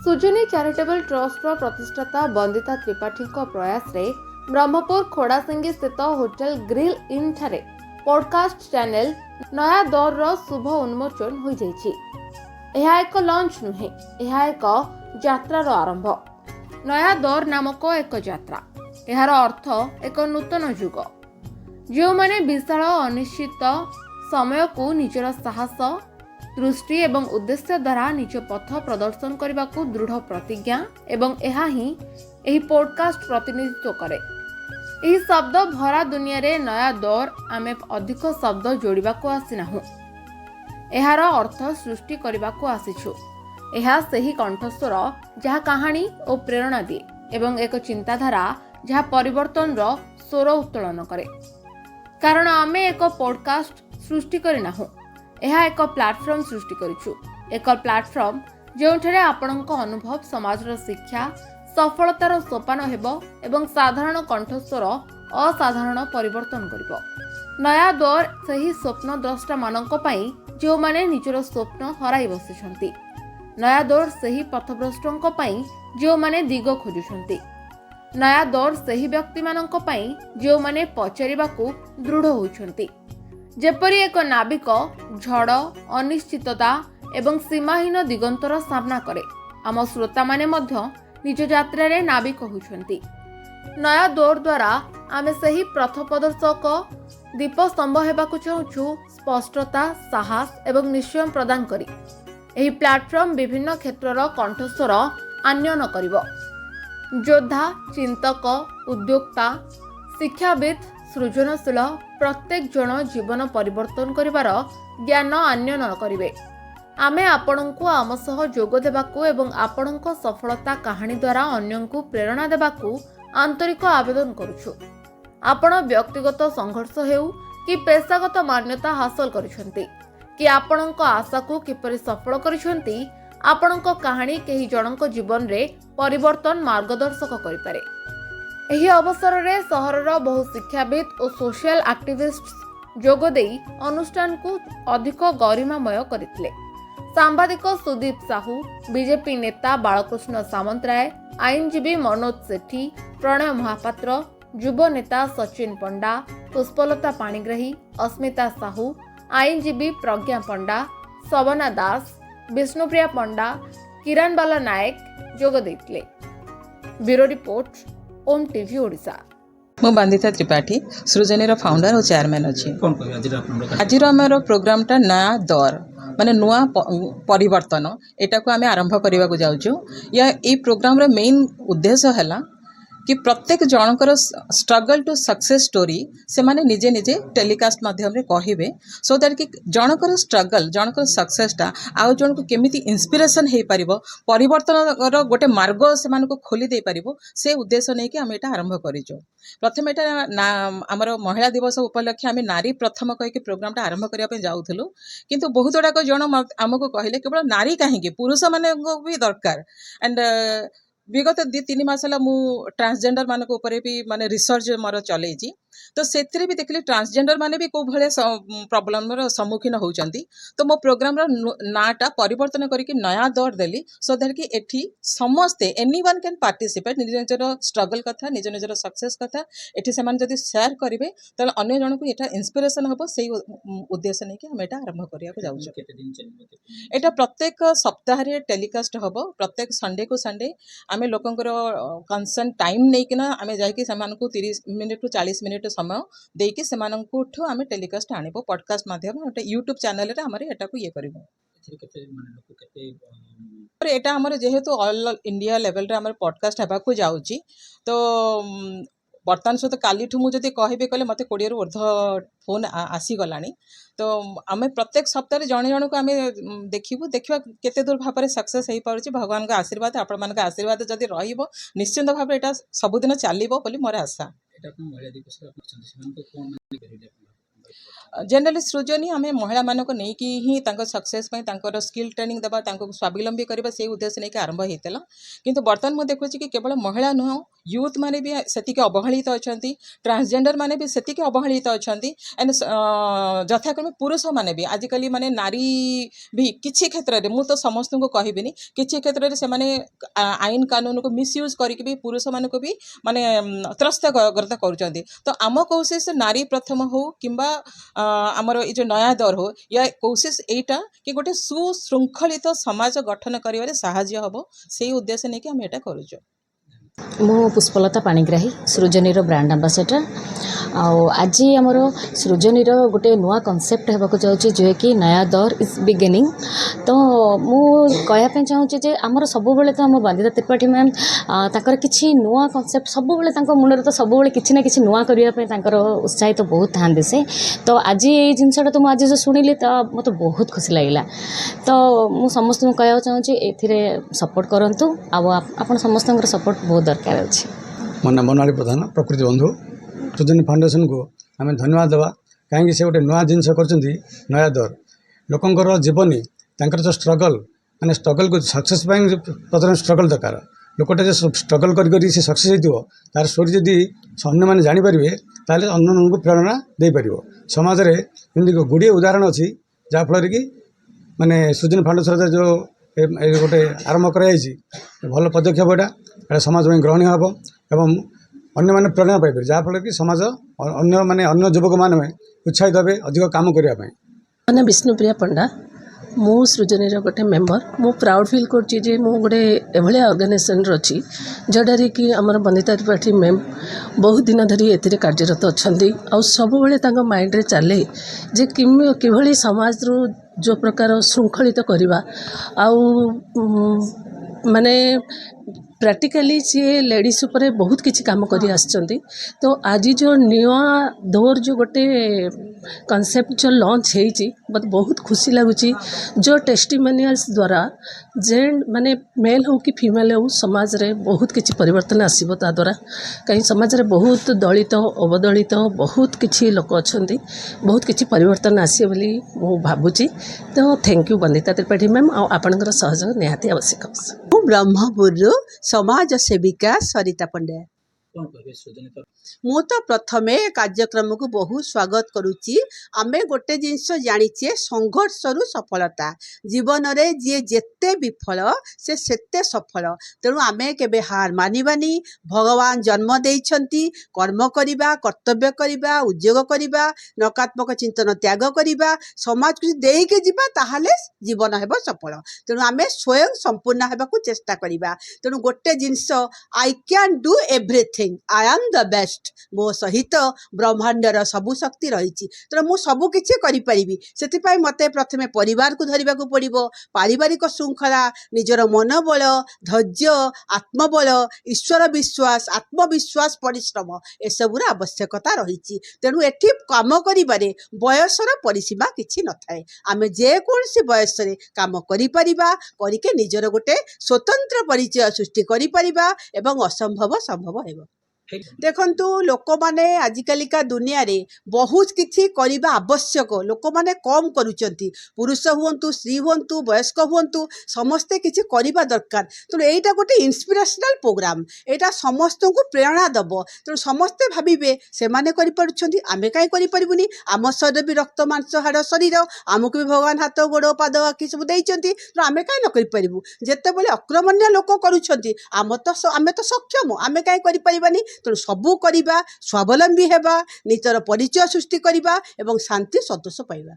Sujani charitable trust प्रतिष्ठाता Bandita Tripathi प्रयास रे ब्रह्मपुर खोड़ासिंगी स्थित होटल ग्रिल इन ठारे पॉडकास्ट चैनल नया दौर रो शुभ उन्मोचन हो जाइछि। यह एक लॉन्च नुहे, यह एक यात्रार आरंभ। नया दौर नामक एक यात्रा, यार अर्थ एक नूतन युग। जो माने विशाल अनिश्चित समय को निजर साहस दृष्टि एवं उद्देश्य द्वारा निज पथ प्रदर्शन करने को दृढ़ प्रतिज्ञा एवं यह ही एही पॉडकास्ट प्रतिनिधित्व करे। यही शब्द भरा दुनिया रे नया दौर आमे अधिक शब्द जोड़िबा को आसिनाहु, एहार अर्थ सृष्टि करने को आसीछु। यह सही कंठस्वर जहाँ कहानी और प्रेरणा दिए एवं एक चिंताधारा जहाँ परिवर्तन रो स्वर उत्तोलन करे। कारण आमे एक पॉडकास्ट सृष्टि करनाहु, यह एक प्लाटफर्म सृष्टि करिछु। एक प्लाटफर्म जोठरे आपणक अनुभव समाजर शिक्षा सफलतार सोपान हेबो एवं साधारण कंठस्वर असाधारण परिवर्तन करिबो। नया दौर सही स्वप्न द्रष्टा मानक पई जो माने निजर स्वप्न हराई बसिछंती। नया दौर सही पथभ्रष्टों पई जो माने दिग खोजुछंती। नया दौर सही व्यक्ति मानक पई जो माने पचारिबाकू दृढ़ होइछंती। जेपरी एक नाविक झड़ अनिश्चितता एवं सीमाहीन दिगंतर सामना करे, आम श्रोता माने मध्य निज यात्रा रे नाविक होइछंती। नया दौर द्वारा आमे सही पथ प्रदर्शक दीप स्तंभ हेबाकू चाहूछु। स्पष्टता, साहस एवं निश्चय प्रदान करी एही प्लाटफर्म विभिन्न क्षेत्रर कंठस्वर आन्यन करिवो। योद्धा, चिंतक, उद्योक्ता, शिक्षाविद, सृजनशील प्रत्येक जन जीवन परिवर्तन करिवार ज्ञान आन्यन करिवे। आमे आपणंकु आम सह जोग देबाकू एवं आपणंक सफलता कहानी द्वारा अन्यंकु प्रेरणा देबाकू आंतरिक आवेदन करूछु। आपण व्यक्तिगत संघर्ष हेउ कि पेशागत मान्यता हासिल करिसंती कि आपणंक आशा को किपरि सफल करिसंती, आपणंक कहानी केही जनक जीवन रे परिवर्तन मार्गदर्शक करि पारे। एही अवसर रे सहरर बहु शिक्षाविद और सोशल एक्टिविस्ट जोग देई अनुष्ठान को अधिक गरिमामय करथिले। सांबादिक सुदीप साहू, बीजेपी नेता बालकृष्ण सामंतराय, आईनजीवी मनोज सेठी, प्रणय महापात्र, युव नेता सचिन पंडा, पुष्पलता पाणिग्राही, अस्मिता साहू, आईनजीवी प्रज्ञा पंडा, सवना दास, विष्णुप्रिया पंडा, किरणबाला नायक जोग देथिले। ब्यूरो रिपोर्ट, ओम टीवी ओडिशा। मु बंदिता त्रिपाठी सृजनी फाउंडर और चेयरमैन अच्छी। आज प्रोग्रामटा नया दौर माने नुआ परिवर्तन एटा को आमे आरंभ करने को जाऊँ। या ये प्रोग्राम मेन उद्देश्य है कि प्रत्येक जनकर स्ट्रगल टू सक्सेस स्टोरी से माने निजे निजे टेलीकास्ट माध्यम रे कहिबे, सो दैट कि जनकर स्ट्रगल जनकर सक्सेसटा आउ जन को केमिति इंस्पिरेशन हे परिबो, परिवर्तन गोटे मार्ग से मान को खोली दे परिबो, से उद्देश्य नै कि हम एटा आरंभ करिजो। प्रथम एटा हमर महिला दिवस उपलक्ष्य आम नारी प्रथम कह के प्रोग्रामटा आरंभ करबा पे जाउथलु, किंतु बहुत गुड़ाक जन आमको कहले केवल नारी कहीं पुरुष माने भी दरकार। एंड विगत 2-3 मास है मु ट्रांसजेंडर मान भी माने रिसर्च मोर चलैछि। तो से भी देखली ट्रांसजेंडर माने भी को भले प्रॉब्लम सम्मुखीन होउचंती। तो मो प्रोग्राम नाटा परिवर्तन करके नया दौर देली, सो दैट कि एठी समस्ते एनीवन कैन पार्टिसिपेट निज निजर स्ट्रगल कथा निज निजर सक्सेस कथा एठी से मान जदी शेयर करिवे त अन्य जन को एटा इंस्पिरेशन हबो। सेही उद्देश्य नै कि हम एटा आरंभ करिया को जाउछु। एटा प्रत्येक सप्ताह रे टेलीकास्ट हबो। प्रत्येक संडे को संडे आमे लोकंकर कंसर्न टाइम नै किना आमे जाय कि समान को 30 मिनिट टू 40 मिनिट समय देकी सेमानंकुठु आमे टेलीकास्ट आनिबो पॉडकास्ट माध्यम गोटे यूट्यूब चैनल रे हमरे एटा को ये करबो। एटा हमर जेहेतु ऑल इंडिया लेवल रे हमर पॉडकास्ट हेबा को जाउची। तो बर्तमान सहित काली ठू मुझे कहबे कहले मते 20 रु ऊर्ध्व फोन आसी गलानी। तो आमे प्रत्येक सप्ताह जन जन को आमे देखा केते दूर भाव में सक्सेस हो पारे। भगवान का आशीर्वाद आपण मान आशीर्वाद जदि रहिबो निश्चिंत भाव एटा सबुदिन चलिबो बोली मोर आशा। जनरली सृजनी आम महिला मानक नहीं कि ही सक्सेस स्किल ट्रेनिंग देवा स्वावलंबी करबा से उद्देश्य नहीं कि आरंभ होता। किंतु बर्तमान मुझे देखुची कि केवल महिला नुह यूथ माने भी सेतिके अवहेलित अछंती ट्रांसजेंडर माने भी सेतिके अवहेलित अछंती एंड यथाक्रमे पुरुष माने भी आजिकली माने नारी भी किछि क्षेत्र रे मु तो समस्त को कहबिनी किछि क्षेत्र रे से माने आईन कानून को मिसयूज करके भी पुरुष मान को भी माने त्रस्त करुचंती तो आम कोशिश नारी प्रथम हो किंबा आमर ये जो नया दौर हो या कोशिश एटा कि गोटे सुशृंखलित समाज गठन करिवारे साहाय्य हबो सेही उद्देश्य नेकी हम एटा करूछु। मु पुष्पलता पाणिग्राही सृजनीर ब्रांड आंबासेडर आज आमर सृजनीर गोटे नुआ कनसेप्ट होगा जाऊँगी जो कि नया दौर इज बिगिनिंग तो मु कहवाई चाहूँगी जे आमर सब तो आम बंदिता त्रिपाठी मैम ताकर किछि नुआ कनसेप्ट सब मुंडे तो सब किछि ना किछि नुआ करने उत्साहित तो बहुत था से तो आज ये जिनसा तो मुझे जो शुणिली तो मत बहुत खुशी लगे तो मु समस्त कहवा चाहूँगी ए सपोर्ट करूँ आप समस्त सपोर्ट बहुत दरकार अच्छे। मो नाम बनवाड़ी प्रधान प्रकृति बंधु सृजनी फाउंडेशन को आम धन्यवाद देवा कहीं से गोटे नुआ जिनस कर नया दौर लोकंर जीवनी जो स्ट्रगल माने स्ट्रगल को सक्सेस प्रथम स्ट्रगल दरकार लोकटे जो स्ट्रगल कर सक्सेस हो तार स्टोरी जदि अन्य मैंने जानीपारे ताले अन्य को प्रेरणा दे पार समाज में एमती गुड़िए उदाहरण अच्छी जहाँफल कि माने सृजनी फाउंडेशन जो गोटे आरंभ कराई भल पदक्षेप यहाँ समाज में ग्रहणीय हम एवं अन्य मैंने प्रेरणा पाइपर जहाँफल कि समाज अन्य माने अन्य युवक मान उत्साहित हे अधिक काम करने। मैंने विष्णुप्रिया पंडा मु सृजनीर गोटे मेम्बर मु प्राउड फिल कर गोटे एभली ऑर्गेनाइजेशन रही जड़ारे कि आमर बंदिता त्रिपाठी मैम बहुत दिन धरी ए कार्यरत अच्छा आ सब माइंड रे चले जे किभली समाज रू जो प्रकार श्रृंखलित करवा माने प्रैक्टिकली सी लेडीज उपरे बहुत किसी काम करी आसचंती तो आज जो नुआ दौर जो गोटे कॉन्सेप्ट जो लॉन्च होती मत बहुत खुशी लगुच जो टेस्टिमोनियल्स द्वारा जेन माने मेल हो कि फीमेल हो समाज रे बहुत किसी परिवर्तन आसीबो ता द्वारा कहीं समाज रे बहुत दलित अवदलित बहुत किसी लोक अच्छे बहुत किसी परिवर्तन आसे बोली मु भावुची तो thank you Bandita Tripathi ma'am आपणकर सहयोग निहाती आवश्यक। ब्रह्मपुर समाज सेविका सरिता पंडा मु तो प्रथमे कार्यक्रम को बहुत स्वागत करुच्ची आमे गोटे जिनस जानीचे संघर्ष रु सफलता जीवन रे जी जेते विफल से सेते सफल तेणु आमे केबे हार मानिबानी भगवान जन्म देइछंती कर्म करिबा कर्तव्य करिबा उद्योग करिबा नकारात्मक चिंतन त्याग करिबा समाज को देई के जीवा ताहाले जीवन हेबो सफल तेणु आमे स्वयं संपूर्ण हेबाकू चेष्टा करिबा तेणु गोटे जिनस I can do everything I am the best मो सहित ब्रह्मांडर सबु शक्ति रही तेणु मु सबु किछि करि परिबी सेतिपाई मते प्रथमे परिवार को धरिबाकू पड़िबो पारिवारिक श्रृंखला निजर मनोबल धैर्य आत्मबल ईश्वर विश्वास आत्मविश्वास परिश्रम एसबुर आवश्यकता रही तेणु एठी काम करिबारे बयसर परिसीमा किछि नथाए आमे जे कोनसी बयस रे काम करि परिबा करिके निजर गोटे स्वतंत्र परिचय सृष्टि करि परिबा एवं असंभव संभव हेबो। देखंतु लोक माने आजिकालिका दुनिया रे बहुत किछि करिबा आवश्यक लोक माने कम करूचंती पुरुष हुंतु स्त्री हुंतु वयस्क हुंतु समस्ते किछि करिबा दरकार तो एटा गोटे इंस्पिरेशनल प्रोग्राम एटा समस्त को प्रेरणा दबो तो समस्ते भाबिबे से माने करि परुचंती आमे काई करि परिबुनी आम शरीर भी रक्त मांस हाड़ शरीर आमको भी भगवान हाथ गोड़ पाद आखि सब देइचंती तो आमे काई न करि परिबु जेते बेले अक्रमण्य लोक करूचंती आमे तो सक्षम आमे काई करि परिबानी तेणु सबू करवा स्वावलंबी हेबा निजर परिचय सृष्टि करवा एवं शांति संतोष पाइबा।